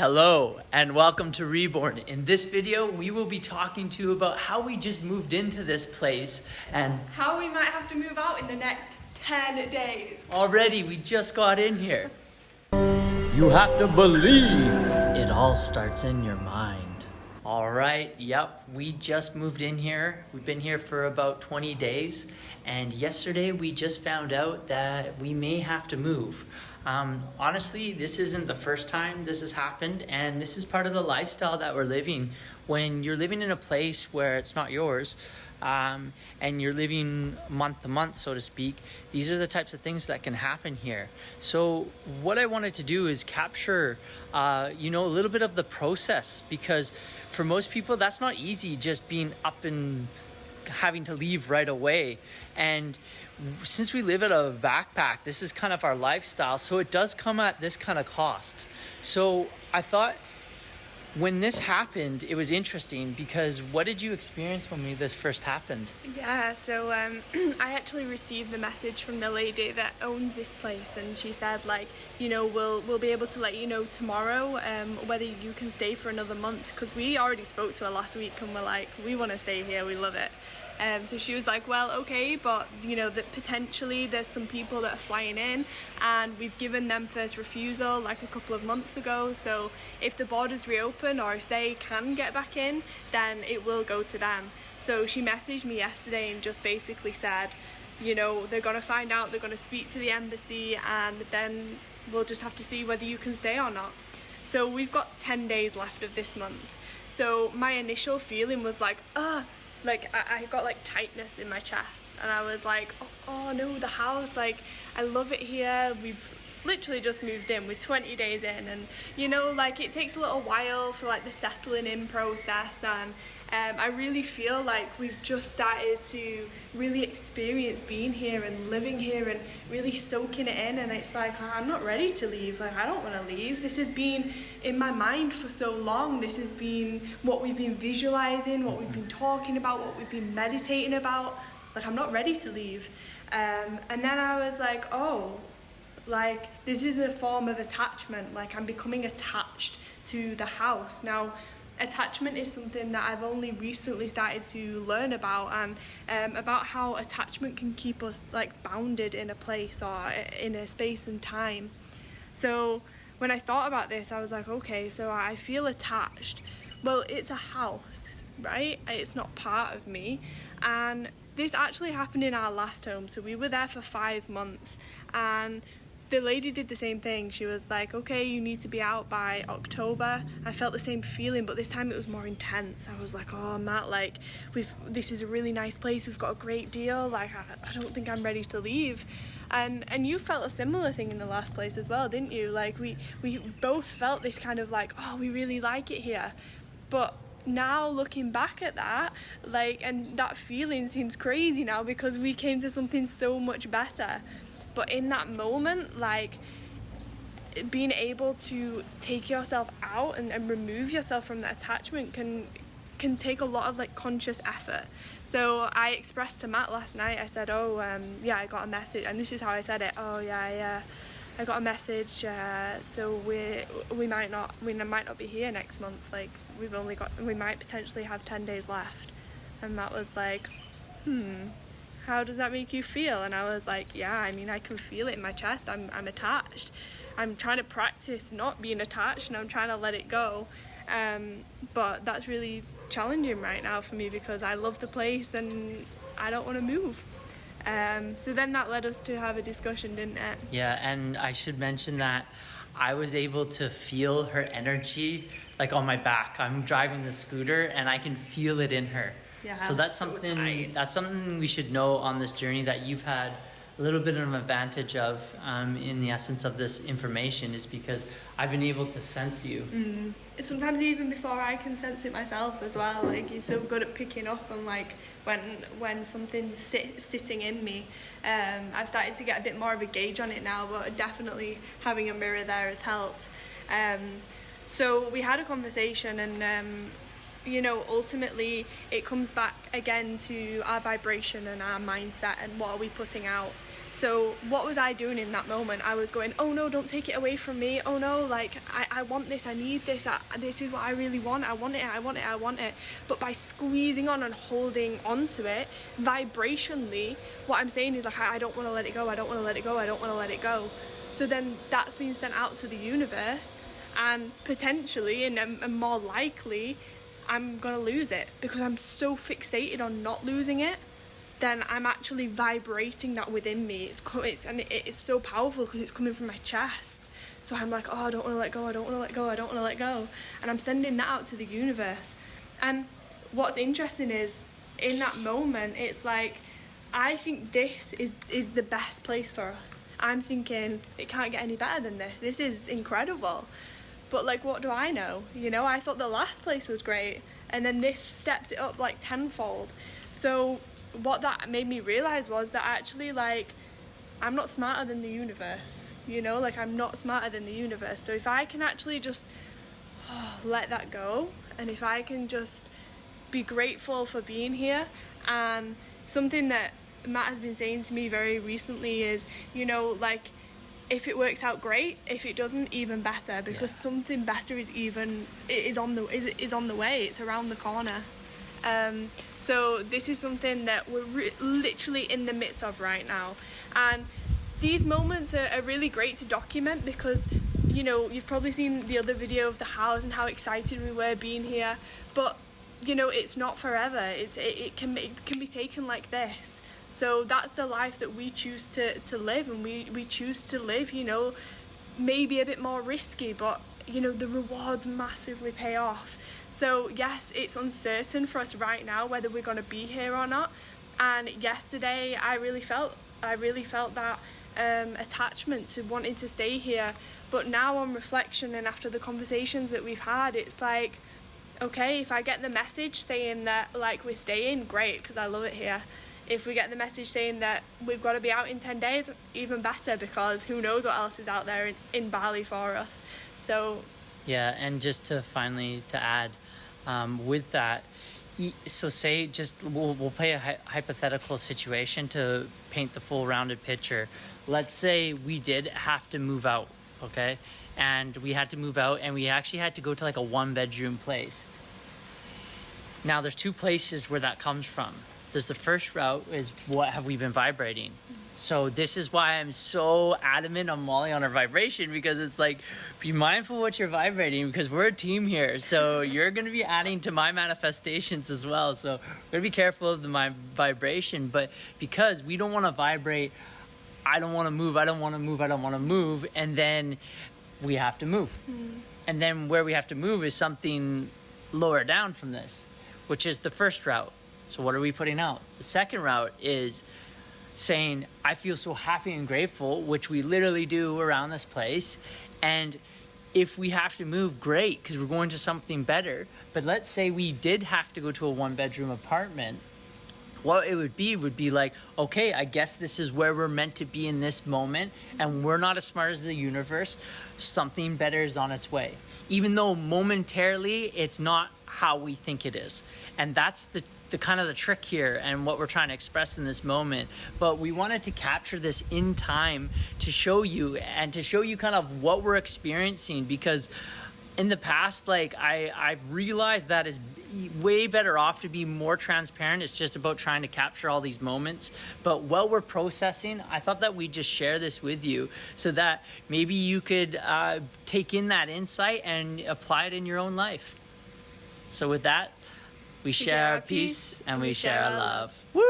Hello and welcome to Reborn. In this video, we will be talking to you about how we just moved into this place and how we might have to move out in the next 10 days. Already, we just got in here. You have to believe. It all starts in your mind. All right, yep, we just moved in here. We've been here for about 20 days. And yesterday we just found out that we may have to move. Honestly, this isn't the first time this has happened, and this is part of the lifestyle that we're living. When you're living in a place where it's not yours, and you're living month to month, so to speak, these are the types of things that can happen here. So what I wanted to do is capture, a little bit of the process, because for most people, that's not easy, just being up and having to leave right away. And since we live at a backpack, this is kind of our lifestyle, so it does come at this kind of cost. So I thought when this happened, it was interesting because what did you experience when this first happened? Yeah, so I actually received the message from the lady that owns this place, and she said, we'll be able to let you know tomorrow whether you can stay for another month, because we already spoke to her last week and we're like, we want to stay here, we love it. So she was like, well, okay, but that potentially there's some people that are flying in and we've given them first refusal like a couple of months ago, so if the borders reopen or if they can get back in, then it will go to them. So she messaged me yesterday and just basically said, they're going to find out, they're going to speak to the embassy, and then we'll just have to see whether you can stay or not. So we've got 10 days left of this month. So my initial feeling was like, I got tightness in my chest, and I was like, oh no, the house, I love it here. We've literally just moved in, we're 20 days in, and it takes a little while for the settling in process, and I really feel like we've just started to really experience being here and living here and really soaking it in, and it's I'm not ready to leave. I don't want to leave. This has been in my mind for so long. This has been what we've been visualizing, what we've been talking about, what we've been meditating about. I'm not ready to leave. And then I was like, this is a form of attachment. I'm becoming attached to the house. Now, attachment is something that I've only recently started to learn about, and about how attachment can keep us bounded in a place or in a space and time. So when I thought about this, I was like, okay, so I feel attached. Well, it's a house, right? It's not part of me. And this actually happened in our last home. So we were there for 5 months, and the lady did the same thing. She was like, okay, you need to be out by October. I felt the same feeling, but this time it was more intense. I was like, oh, Matt, this is a really nice place. We've got a great deal. I don't think I'm ready to leave. And you felt a similar thing in the last place as well, didn't you? We both felt this kind of oh, we really like it here. But now looking back at that, and that feeling seems crazy now because we came to something so much better. But in that moment, being able to take yourself out and remove yourself from that attachment can take a lot of conscious effort. So I expressed to Matt last night, I said, I got a message, and this is how I said it. I got a message, so we might not be here next month. We might potentially have 10 days left. And Matt was like, how does that make you feel? And I was like, I can feel it in my chest. I'm attached. I'm trying to practice not being attached, and I'm trying to let it go. But that's really challenging right now for me because I love the place and I don't want to move. So then that led us to have a discussion, didn't it? Yeah, and I should mention that I was able to feel her energy on my back. I'm driving the scooter and I can feel it in her. Yeah, so that's something we should know on this journey, that you've had a little bit of an advantage of in the essence of this information, is because I've been able to sense you. Sometimes even before I can sense it myself as well. You're so good at picking up on when something's sitting in me. I've started to get a bit more of a gauge on it now, but definitely having a mirror there has helped. So we had a conversation, and ultimately it comes back again to our vibration and our mindset and what are we putting out. So what was I doing in that moment? I was going, oh no, don't take it away from me. Oh no, like I want this, I need this, this is what I really want. I want it, I want it, I want it. But by squeezing on and holding onto it, vibrationally, what I'm saying is like, I don't want to let it go, I don't want to let it go, I don't want to let it go. So then that's being sent out to the universe, and potentially, and more likely, I'm gonna lose it because I'm so fixated on not losing it. Then I'm actually vibrating that within me. It's so powerful because it's coming from my chest. So I'm like, oh, I don't want to let go, I don't want to let go, I don't want to let go. And I'm sending that out to the universe. And what's interesting is, in that moment, it's like, I think this is the best place for us. I'm thinking, it can't get any better than this. This is incredible. But like, what do I know? You know, I thought the last place was great. And then this stepped it up like tenfold. So what that made me realize was that actually, like, I'm not smarter than the universe, you know, like I'm not smarter than the universe. So if I can actually just let that go, and if I can just be grateful for being here. And something that Matt has been saying to me very recently is, you know, like, if it works out, great. If it doesn't, even better, because something better is on the way. It's around the corner. So this is something that we're literally in the midst of right now, and these moments are really great to document because, you know, you've probably seen the other video of the house and how excited we were being here, but you know, it's not forever. It can be taken like this. So that's the life that we choose to live, and we choose to live, you know, maybe a bit more risky, but you know, the rewards massively pay off. So yes, it's uncertain for us right now whether we're going to be here or not. And yesterday I really felt that attachment to wanting to stay here. But now on reflection and after the conversations that we've had, it's like, okay, if I get the message saying that like we're staying, great, because I love it here. If we get the message saying that we've got to be out in 10 days, even better, because who knows what else is out there in Bali for us. So yeah, and just to add with that, so say we'll play a hypothetical situation to paint the full rounded picture. Let's say we did have to move out, okay? And we had to move out, and we actually had to go to like a 1-bedroom place. Now there's 2 places where that comes from. There's the first route is, what have we been vibrating? So this is why I'm so adamant on Molly on our vibration, because it's like, be mindful what you're vibrating, because we're a team here. So you're going to be adding to my manifestations as well. So we're going to be careful of my vibration, but because we don't want to vibrate, I don't want to move, I don't want to move, I don't want to move, and then we have to move. And then where we have to move is something lower down from this, which is the first route. So what are we putting out? The second route is saying, I feel so happy and grateful, which we literally do around this place. And if we have to move, great, because we're going to something better. But let's say we did have to go to a 1-bedroom apartment. What it would be like, okay, I guess this is where we're meant to be in this moment, and we're not as smart as the universe. Something better is on its way. Even though momentarily it's not how we think it is. And that's the kind of the trick here and what we're trying to express in this moment. But we wanted to capture this in time to show you, and to show you kind of what we're experiencing, because in the past, like I've realized that is way better off to be more transparent. It's just about trying to capture all these moments. But while we're processing, I thought that we'd just share this with you so that maybe you could take in that insight and apply it in your own life. So with that, we share our peace and we share our love. Woo!